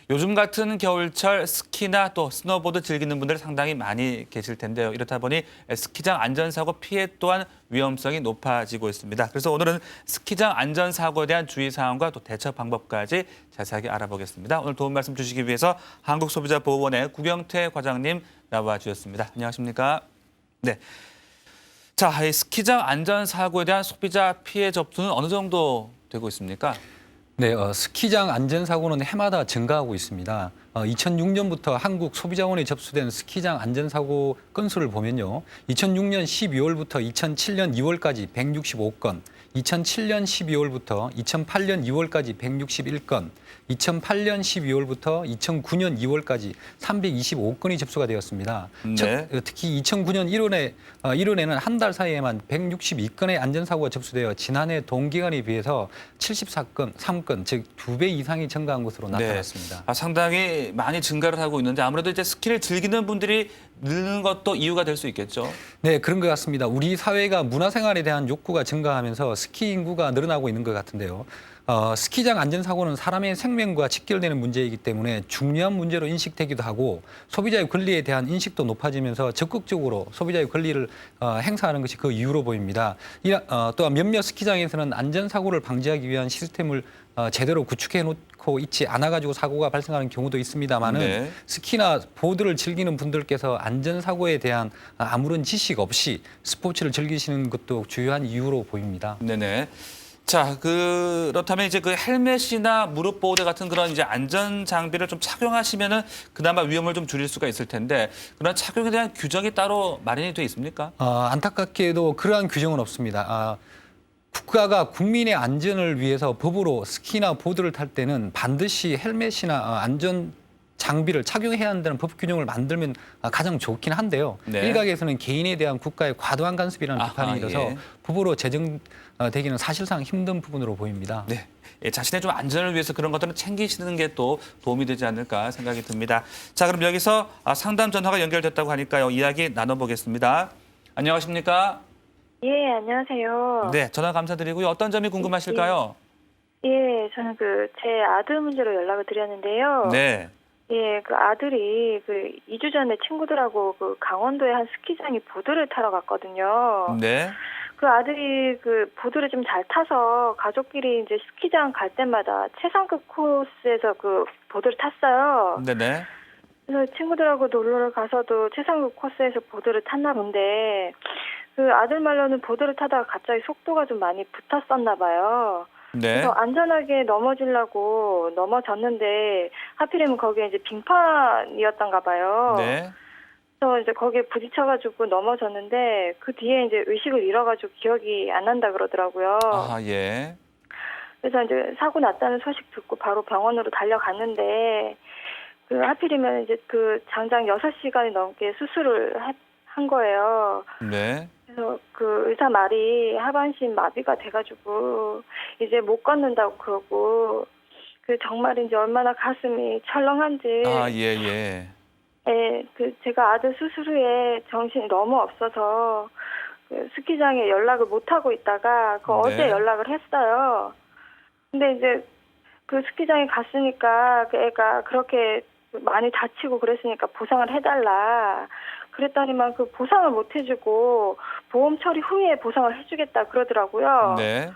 요즘 같은 겨울철 스키나 또 스노보드 즐기는 분들 상당히 많이 계실 텐데요. 이렇다 보니 스키장 안전사고 피해 또한 위험성이 높아지고 있습니다. 그래서 오늘은 스키장 안전사고에 대한 주의사항과 또 대처 방법까지 자세하게 알아보겠습니다. 오늘 도움 말씀 주시기 위해서 한국소비자보호원의 구경태 과장님 나와주셨습니다. 안녕하십니까? 네. 자, 이 스키장 안전사고에 대한 소비자 피해 접수는 어느 정도 되고 있습니까? 네, 스키장 안전사고는 해마다 증가하고 있습니다. 2006년부터 한국 소비자원에 접수된 스키장 안전사고 건수를 보면요. 2006년 12월부터 2007년 2월까지 165건, 2007년 12월부터 2008년 2월까지 161건, 2008년 12월부터 2009년 2월까지 325건이 접수가 되었습니다. 네. 특히 2009년 1월에는 한 달 사이에만 162건의 안전사고가 접수되어 지난해 동기간에 비해서 74건, 3건, 즉 2배 이상이 증가한 것으로 나타났습니다. 네. 상당히 많이 증가를 하고 있는데 아무래도 이제 스키를 즐기는 분들이 늘는 것도 이유가 될 수 있겠죠. 네, 그런 것 같습니다. 우리 사회가 문화생활에 대한 욕구가 증가하면서 스키 인구가 늘어나고 있는 것 같은데요. 스키장 안전사고는 사람의 생명과 직결되는 문제이기 때문에 중요한 문제로 인식되기도 하고 소비자의 권리에 대한 인식도 높아지면서 적극적으로 소비자의 권리를 행사하는 것이 그 이유로 보입니다. 또한 몇몇 스키장에서는 안전사고를 방지하기 위한 시스템을 제대로 구축해 놓고 있지 않아가지고 사고가 발생하는 경우도 있습니다만은 네. 스키나 보드를 즐기는 분들께서 안전사고에 대한 아무런 지식 없이 스포츠를 즐기시는 것도 주요한 이유로 보입니다. 네네. 자, 그렇다면 이제 그 헬멧이나 무릎 보호대 같은 그런 이제 안전 장비를 좀 착용하시면은 그나마 위험을 좀 줄일 수가 있을 텐데 그런 착용에 대한 규정이 따로 마련이 돼 있습니까? 안타깝게도 그러한 규정은 없습니다. 국가가 국민의 안전을 위해서 법으로 스키나 보드를 탈 때는 반드시 헬멧이나 안전 장비를 착용해야 한다는 법 규정을 만들면 가장 좋긴 한데요. 네. 일각에서는 개인에 대한 국가의 과도한 간섭이라는 비판이 있어서 예. 법으로 제정되기는 사실상 힘든 부분으로 보입니다. 네. 예, 자신의 좀 안전을 위해서 그런 것들은 챙기시는 게 또 도움이 되지 않을까 생각이 듭니다. 자, 그럼 여기서 상담 전화가 연결됐다고 하니까요. 이야기 나눠보겠습니다. 안녕하십니까? 예, 안녕하세요. 네, 전화 감사드리고요. 어떤 점이 궁금하실까요? 예, 저는 제 아들 문제로 연락을 드렸는데요. 네. 예, 그 아들이 2주 전에 친구들하고 강원도의 한 스키장에 보드를 타러 갔거든요. 네. 그 아들이 보드를 좀 잘 타서 가족끼리 이제 스키장 갈 때마다 최상급 코스에서 보드를 탔어요. 네네. 그래서 친구들하고 놀러 가서도 최상급 코스에서 보드를 탔나 본데 그 아들 말로는 보드를 타다가 갑자기 속도가 좀 많이 붙었었나 봐요. 네. 그래서 안전하게 넘어지려고 넘어졌는데 하필이면 거기에 이제 빙판이었던가 봐요. 네. 그래서 이제 거기에 부딪혀가지고 넘어졌는데 그 뒤에 이제 의식을 잃어가지고 기억이 안 난다 그러더라고요. 아, 예. 그래서 이제 사고 났다는 소식 듣고 바로 병원으로 달려갔는데 하필이면 이제 장장 6시간이 넘게 수술을 한 거예요. 네. 그래서 의사 말이 하반신 마비가 돼가지고 이제 못 걷는다고 그러고 정말인지 얼마나 가슴이 철렁한지. 아, 예, 예. 예, 제가 아들 수술 후에 정신이 너무 없어서 스키장에 연락을 못 하고 있다가 네. 어제 연락을 했어요. 근데 이제 스키장에 갔으니까 애가 그렇게 많이 다치고 그랬으니까 보상을 해달라. 그랬더니만 보상을 못 해주고 보험 처리 후에 보상을 해주겠다 그러더라고요. 네.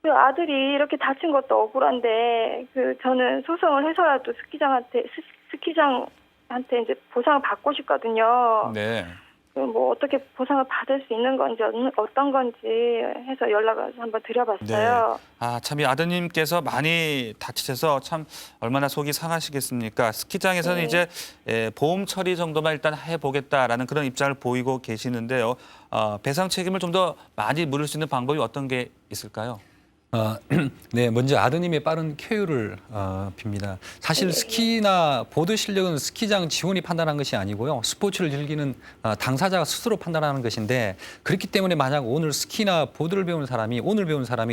아들이 이렇게 다친 것도 억울한데 저는 소송을 해서라도 스키장한테 이제 보상을 받고 싶거든요. 네. 뭐 어떻게 보상을 받을 수 있는 건지 어떤 건지 해서 연락을 한번 드려봤어요. 아, 참 이 아드님께서 많이 다치셔서 참 얼마나 속이 상하시겠습니까? 스키장에서는 네. 이제 보험 처리 정도만 일단 해보겠다라는 그런 입장을 보이고 계시는데요. 배상 책임을 좀 더 많이 물을 수 있는 방법이 어떤 게 있을까요? 네, 먼저 아드님의 빠른 쾌유를 빕니다. 사실 스키나 보드 실력은 스키장 직원이 판단한 것이 아니고요. 스포츠를 즐기는 당사자가 스스로 판단하는 것인데 그렇기 때문에 만약 오늘 스키나 보드를 배운 사람이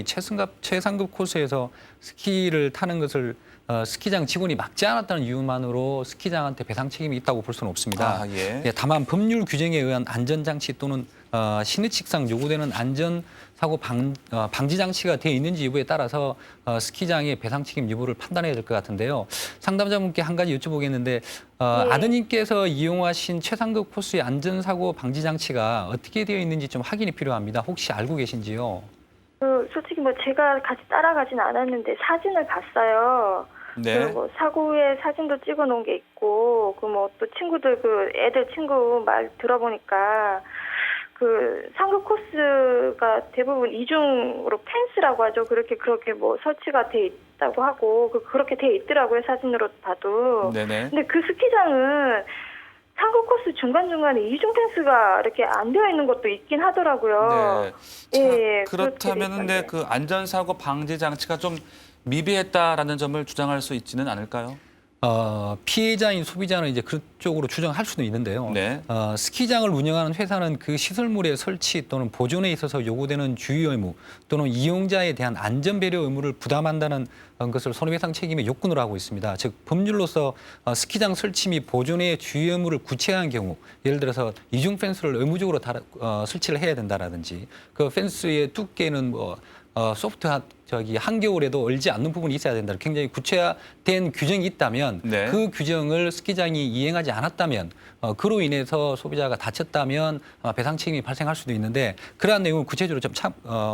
최상급 코스에서 스키를 타는 것을 스키장 직원이 막지 않았다는 이유만으로 스키장한테 배상 책임이 있다고 볼 수는 없습니다. 아, 예. 예, 다만 법률 규정에 의한 안전장치 또는 신의칙상 요구되는 안전사고 방지 장치가 되어 있는지 여부에 따라서 스키장의 배상 책임 여부를 판단해야 될 것 같은데요. 상담자분께 한 가지 여쭤보겠는데 아드님께서 이용하신 최상급 코스의 안전사고 방지 장치가 어떻게 되어 있는지 좀 확인이 필요합니다. 혹시 알고 계신지요? 솔직히 뭐 제가 같이 따라가진 않았는데 사진을 봤어요. 네. 그리고 뭐 사고의 사진도 찍어놓은 게 있고, 그 뭐 또 친구들 애들 친구 말 들어보니까 그 상급 코스가 대부분 이중으로 펜스라고 하죠. 그렇게 뭐 설치가 돼 있다고 하고 그렇게 돼 있더라고요, 사진으로 봐도. 네네. 근데 그 스키장은 상급 코스 중간중간에 이중 펜스가 이렇게 안 되어 있는 것도 있긴 하더라고요. 네. 예, 그렇다면 근데 그 안전사고 방지 장치가 좀 미비했다라는 점을 주장할 수 있지는 않을까요? 피해자인 소비자는 이제 그쪽으로 주장할 수도 있는데요. 네. 스키장을 운영하는 회사는 그 시설물의 설치 또는 보존에 있어서 요구되는 주의 의무 또는 이용자에 대한 안전 배려 의무를 부담한다는 것을 손해배상 책임의 요건으로 하고 있습니다. 즉 법률로서 스키장 설치 및 보존의 주의 의무를 구체화한 경우, 예를 들어서 이중 펜스를 의무적으로 설치를 해야 된다라든지, 그 펜스의 두께는 소프트 한겨울에도 얼지 않는 부분이 있어야 된다. 굉장히 구체화된 규정이 있다면 네. 그 규정을 스키장이 이행하지 않았다면 그로 인해서 소비자가 다쳤다면 배상 책임이 발생할 수도 있는데 그러한 내용을 구체적으로 좀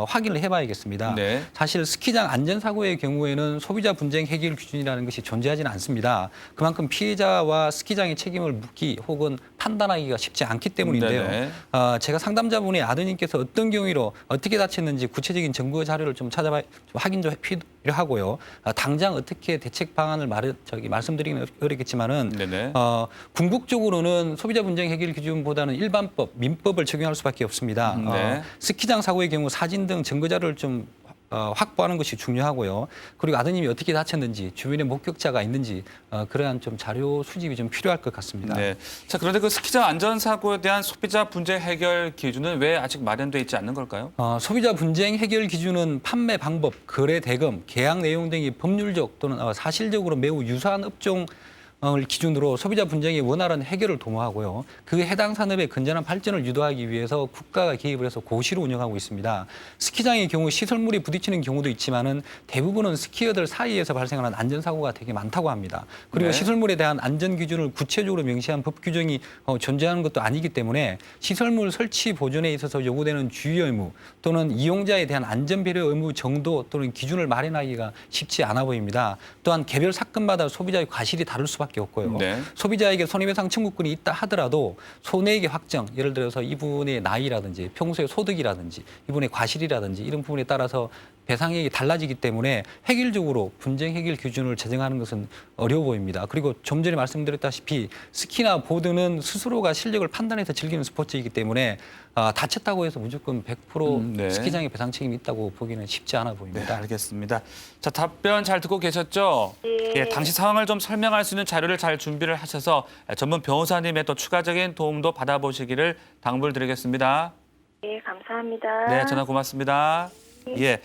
확인을 해봐야겠습니다. 네. 사실 스키장 안전사고의 경우에는 소비자 분쟁 해결 기준이라는 것이 존재하지는 않습니다. 그만큼 피해자와 스키장의 책임을 묻기 혹은 판단하기가 쉽지 않기 때문인데요. 네네. 제가 상담자분의 아드님께서 어떤 경위로 어떻게 다쳤는지 구체적인 증거 자료를 좀 찾아봐 확인 좀 필요하고요. 당장 어떻게 대책 방안을 말씀드리기는 어렵겠지만은 네네. 궁극적으로는 소비자 분쟁 해결 기준보다는 일반법, 민법을 적용할 수밖에 없습니다. 네. 스키장 사고의 경우 사진 등 증거 자료를 좀 확보하는 것이 중요하고요. 그리고 아드님이 어떻게 다쳤는지, 주변에 목격자가 있는지 그러한 좀 자료 수집이 좀 필요할 것 같습니다. 네. 자, 그런데 그 스키장 안전사고에 대한 소비자 분쟁 해결 기준은 왜 아직 마련돼 있지 않는 걸까요? 소비자 분쟁 해결 기준은 판매 방법, 거래 대금, 계약 내용 등이 법률적 또는 사실적으로 매우 유사한 업종을 기준으로 소비자 분쟁의 원활한 해결을 도모하고요. 그 해당 산업의 건전한 발전을 유도하기 위해서 국가가 개입을 해서 고시로 운영하고 있습니다. 스키장의 경우 시설물이 부딪히는 경우도 있지만은 대부분은 스키어들 사이에서 발생하는 안전사고가 되게 많다고 합니다. 그리고 네. 시설물에 대한 안전 기준을 구체적으로 명시한 법 규정이 존재하는 것도 아니기 때문에 시설물 설치 보존에 있어서 요구되는 주의 의무 또는 이용자에 대한 안전 배려 의무 정도 또는 기준을 마련하기가 쉽지 않아 보입니다. 또한 개별 사건마다 소비자의 과실이 다를 수밖에 없고요. 네. 소비자에게 손해배상 청구권이 있다 하더라도 손해액의 확정, 예를 들어서 이분의 나이라든지 평소의 소득이라든지 이분의 과실이라든지 이런 부분에 따라서 배상액이 달라지기 때문에 획일적으로 분쟁 해결 기준을 제정하는 것은 어려워 보입니다. 그리고 좀 전에 말씀드렸다시피 스키나 보드는 스스로가 실력을 판단해서 즐기는 스포츠이기 때문에 다쳤다고 해서 무조건 100% 네. 스키장의 배상 책임이 있다고 보기는 쉽지 않아 네, 보입니다. 알겠습니다. 자, 답변 잘 듣고 계셨죠? 예. 당시 상황을 좀 설명할 수 있는 자료를 잘 준비를 하셔서 전문 변호사님의 또 추가적인 도움도 받아보시기를 당부를 드리겠습니다. 예, 감사합니다. 네, 전화 고맙습니다. 예.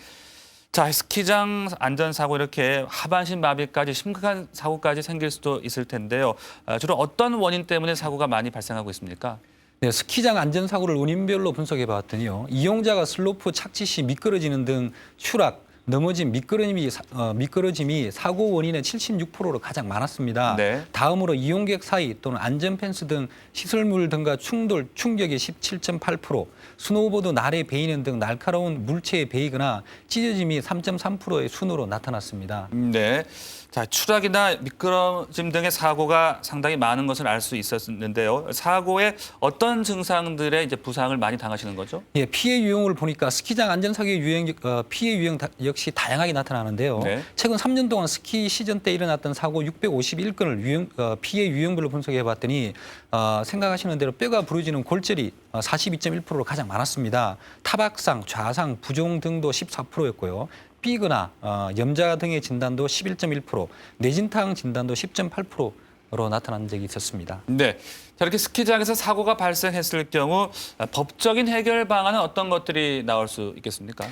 자, 스키장 안전사고 이렇게 하반신 마비까지 심각한 사고까지 생길 수도 있을 텐데요. 주로 어떤 원인 때문에 사고가 많이 발생하고 있습니까? 네, 스키장 안전사고를 원인별로 분석해 봤더니요. 이용자가 슬로프 착지 시 미끄러지는 등 추락, 넘어진 미끄러짐이 사고 원인의 76%로 가장 많았습니다. 네. 다음으로 이용객 사이 또는 안전펜스 등 시설물 등과 충돌, 충격이 17.8%, 스노우보드 날에 베이는 등 날카로운 물체에 베이거나 찢어짐이 3.3%의 순으로 나타났습니다. 네. 자, 추락이나 미끄러짐 등의 사고가 상당히 많은 것을 알 수 있었는데요. 사고에 어떤 증상들의 이제 부상을 많이 당하시는 거죠? 예, 피해 유형을 보니까 스키장 안전사고의 피해 유형 역시 다양하게 나타나는데요. 네. 최근 3년 동안 스키 시즌 때 일어났던 사고 651건을 피해 유형별로 분석해 봤더니 생각하시는 대로 뼈가 부러지는 골절이 42.1%로 가장 많았습니다. 타박상, 좌상, 부종 등도 14%였고요. 삐거나 염자 등의 진단도 11.1%, 뇌진탕 진단도 10.8%로 나타난 적이 있었습니다. 네. 자, 이렇게 스키장에서 사고가 발생했을 경우 법적인 해결 방안은 어떤 것들이 나올 수 있겠습니까?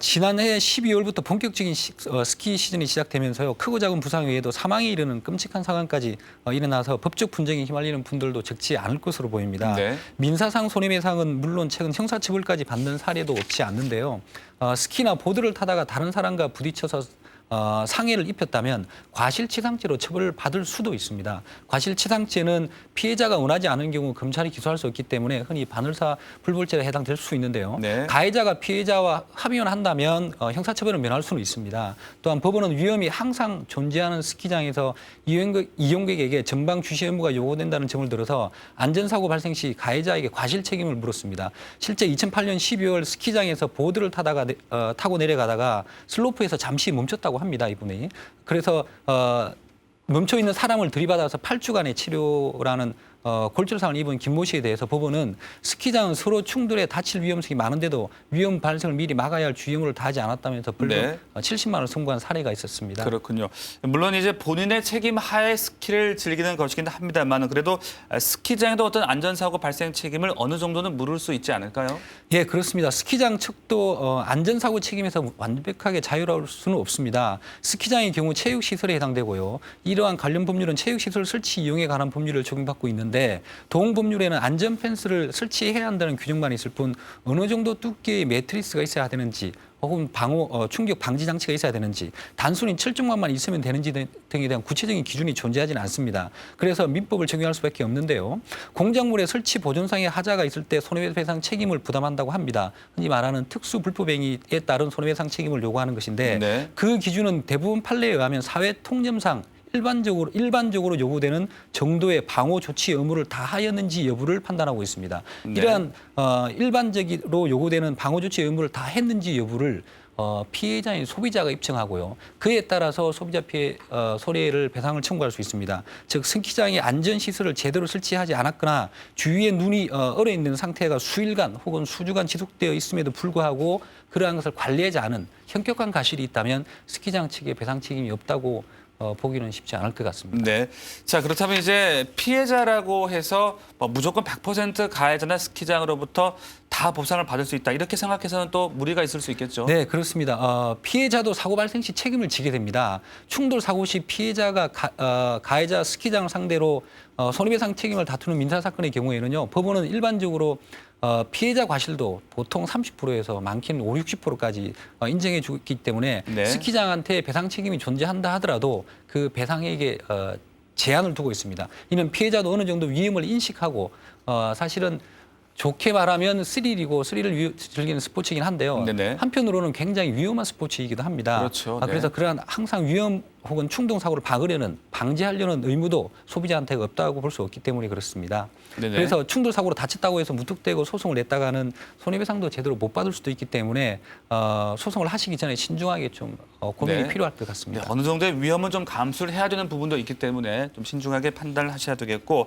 지난해 12월부터 본격적인 스키 시즌이 시작되면서요. 크고 작은 부상 외에도 사망에 이르는 끔찍한 상황까지 일어나서 법적 분쟁에 휘말리는 분들도 적지 않을 것으로 보입니다. 네. 민사상 손해배상은 물론 최근 형사처벌까지 받는 사례도 없지 않는데요. 스키나 보드를 타다가 다른 사람과 부딪혀서 상해를 입혔다면 과실치상죄로 처벌을 받을 수도 있습니다. 과실치상죄는 피해자가 원하지 않은 경우 검찰이 기소할 수 없기 때문에 흔히 반의사 불벌죄에 해당될 수 있는데요. 네. 가해자가 피해자와 합의를 한다면 형사처벌을 면할 수는 있습니다. 또한 법원은 위험이 항상 존재하는 스키장에서 이용객에게 전방 주시 의무가 요구된다는 점을 들어서 안전사고 발생 시 가해자에게 과실 책임을 물었습니다. 실제 2008년 12월 스키장에서 보드를 타고 내려가다가 슬로프에서 잠시 멈췄다고 합니다. 이분이. 그래서 멈춰 있는 사람을 들이받아서 8주간의 치료라는 골절상을 입은 김모 씨에 대해서 법원은 스키장은 서로 충돌에 다칠 위험성이 많은데도 위험 발생을 미리 막아야 할 주의무를 다하지 않았다면서 벌금 네. 70만 원을 선고한 사례가 있었습니다. 그렇군요. 물론 이제 본인의 책임 하에 스키를 즐기는 것이긴 합니다만 그래도 스키장에도 어떤 안전사고 발생 책임을 어느 정도는 물을 수 있지 않을까요? 예, 그렇습니다. 스키장 측도 안전사고 책임에서 완벽하게 자유로울 수는 없습니다. 스키장의 경우 체육시설에 해당되고요. 이러한 관련 법률은 체육시설 설치 이용에 관한 법률을 적용받고 있는데 동법률에는 안전펜스를 설치해야 한다는 규정만 있을 뿐 어느 정도 두께의 매트리스가 있어야 되는지 혹은 충격 방지 장치가 있어야 되는지 단순히 철쭉만만 있으면 되는지 등에 대한 구체적인 기준이 존재하지는 않습니다. 그래서 민법을 적용할 수밖에 없는데요. 공작물의 설치 보존상의 하자가 있을 때 손해배상 책임을 부담한다고 합니다. 흔히 말하는 특수 불법행위에 따른 손해배상 책임을 요구하는 것인데 네. 그 기준은 대부분 판례에 의하면 사회 통념상 일반적으로 요구되는 정도의 방호 조치 의무를 다하였는지 여부를 판단하고 있습니다. 네. 이러한 일반적으로 요구되는 방호 조치 의무를 다했는지 여부를 피해자인 소비자가 입증하고요. 그에 따라서 소비자 피해 손해를 배상을 청구할 수 있습니다. 즉 스키장의 안전시설을 제대로 설치하지 않았거나 주위에 눈이 얼어 있는 상태가 수일간 혹은 수주간 지속되어 있음에도 불구하고 그러한 것을 관리하지 않은 현격한 과실이 있다면 스키장 측에 배상 책임이 없다고 보기는 쉽지 않을 것 같습니다. 네. 자, 그렇다면 이제 피해자라고 해서 무조건 100% 가해자나 스키장으로부터 다 보상을 받을 수 있다. 이렇게 생각해서는 또 무리가 있을 수 있겠죠. 네, 그렇습니다. 피해자도 사고 발생 시 책임을 지게 됩니다. 충돌 사고 시 피해자가 가해자 스키장을 상대로 손해배상 책임을 다투는 민사사건의 경우에는요. 법원은 일반적으로 피해자 과실도 보통 30%에서 많게는 5, 60%까지 인정해 주기 때문에 네. 스키장한테 배상 책임이 존재한다 하더라도 그 배상액에 제한을 두고 있습니다. 이는 피해자도 어느 정도 위험을 인식하고 사실은 좋게 말하면 스릴이고 스릴을 즐기는 스포츠이긴 한데요. 네네. 한편으로는 굉장히 위험한 스포츠이기도 합니다. 그렇죠. 네. 그래서 그러한 항상 위험 혹은 충동 사고를 방지하려는 의무도 소비자한테 없다고 볼 수 없기 때문에 그렇습니다. 네네. 그래서 충돌 사고로 다쳤다고 해서 무턱대고 소송을 냈다가는 손해배상도 제대로 못 받을 수도 있기 때문에 소송을 하시기 전에 신중하게 좀 고민이 네. 필요할 것 네, 같습니다. 어느 정도의 위험은 좀 감수를 해야 되는 부분도 있기 때문에 좀 신중하게 판단을 하셔야 되겠고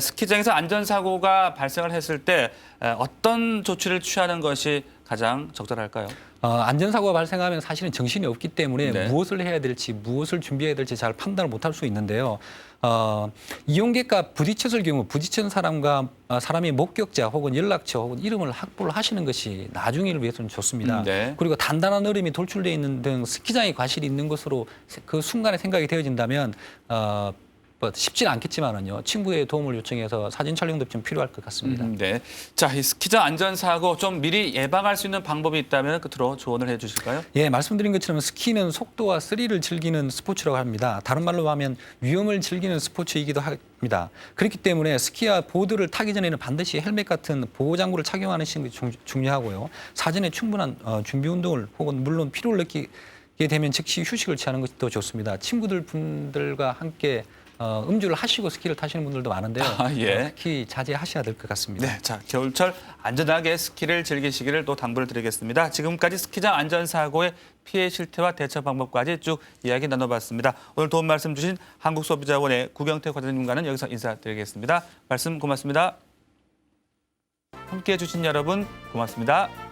스키장에서 안전사고가 발생을 했을 때 어떤 조치를 취하는 것이 가장 적절할까요? 안전사고가 발생하면 사실은 정신이 없기 때문에 네. 무엇을 해야 될지 무엇을 준비해야 될지 잘 판단을 못할 수 있는데요. 이용객과 부딪혔을 경우 부딪힌 사람과 사람의 목격자 혹은 연락처 혹은 이름을 확보를 하시는 것이 나중에를 위해서는 좋습니다. 네. 그리고 단단한 얼음이 돌출되어 있는 등 스키장에 과실이 있는 것으로 그 순간에 생각이 되어진다면 쉽지는 않겠지만은요. 친구의 도움을 요청해서 사진 촬영도 좀 필요할 것 같습니다. 네. 자, 이 스키장 안전사고 좀 미리 예방할 수 있는 방법이 있다면 끝으로 조언을 해 주실까요? 예, 말씀드린 것처럼 스키는 속도와 스릴을 즐기는 스포츠라고 합니다. 다른 말로 하면 위험을 즐기는 스포츠이기도 합니다. 그렇기 때문에 스키와 보드를 타기 전에는 반드시 헬멧 같은 보호장구를 착용하는 것이 중요하고요. 사전에 충분한 준비 운동을 혹은 물론 피로를 느끼게 되면 즉시 휴식을 취하는 것이 더 좋습니다. 분들과 함께 음주를 하시고 스키를 타시는 분들도 많은데요. 예. 특히 자제하셔야 될 것 같습니다. 네, 자 겨울철 안전하게 스키를 즐기시기를 또 당부를 드리겠습니다. 지금까지 스키장 안전사고의 피해 실태와 대처 방법까지 쭉 이야기 나눠봤습니다. 오늘 도움 말씀 주신 한국소비자원의 구경태 과장님과는 여기서 인사드리겠습니다. 말씀 고맙습니다. 함께해 주신 여러분 고맙습니다.